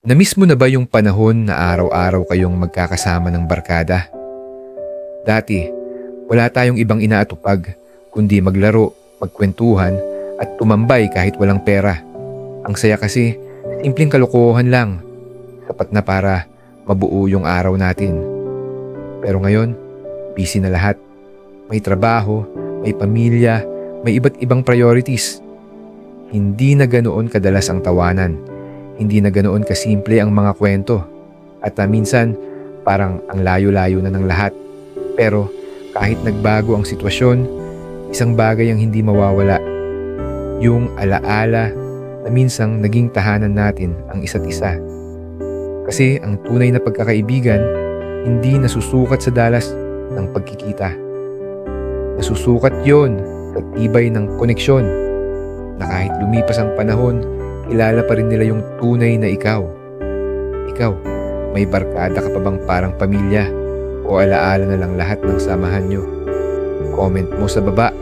Namiss mo na ba yung panahon na araw-araw kayong magkakasama ng barkada? Dati, wala tayong ibang inaatupag kundi maglaro, magkwentuhan at tumambay kahit walang pera. Ang saya kasi, simpleng kalokohan lang, sapat na para mabuo yung araw natin. Pero ngayon, busy na lahat. May trabaho, may pamilya, may iba't ibang priorities. Hindi na ganoon kadalas ang tawanan. Hindi na ganoon kasimple ang mga kwento. At minsan, parang ang layo-layo na ng lahat. Pero kahit nagbago ang sitwasyon, isang bagay ang hindi mawawala. Yung alaala na minsang naging tahanan natin ang isa't isa. Kasi ang tunay na pagkakaibigan, hindi nasusukat sa dalas ng pagkikita. Nasusukat yon sa tibay ng koneksyon na kahit lumipas ang panahon, kilala pa rin nila yung tunay na ikaw. Ikaw, may barkada ka pa bang parang pamilya o alaala na lang lahat ng samahan nyo? Comment mo sa baba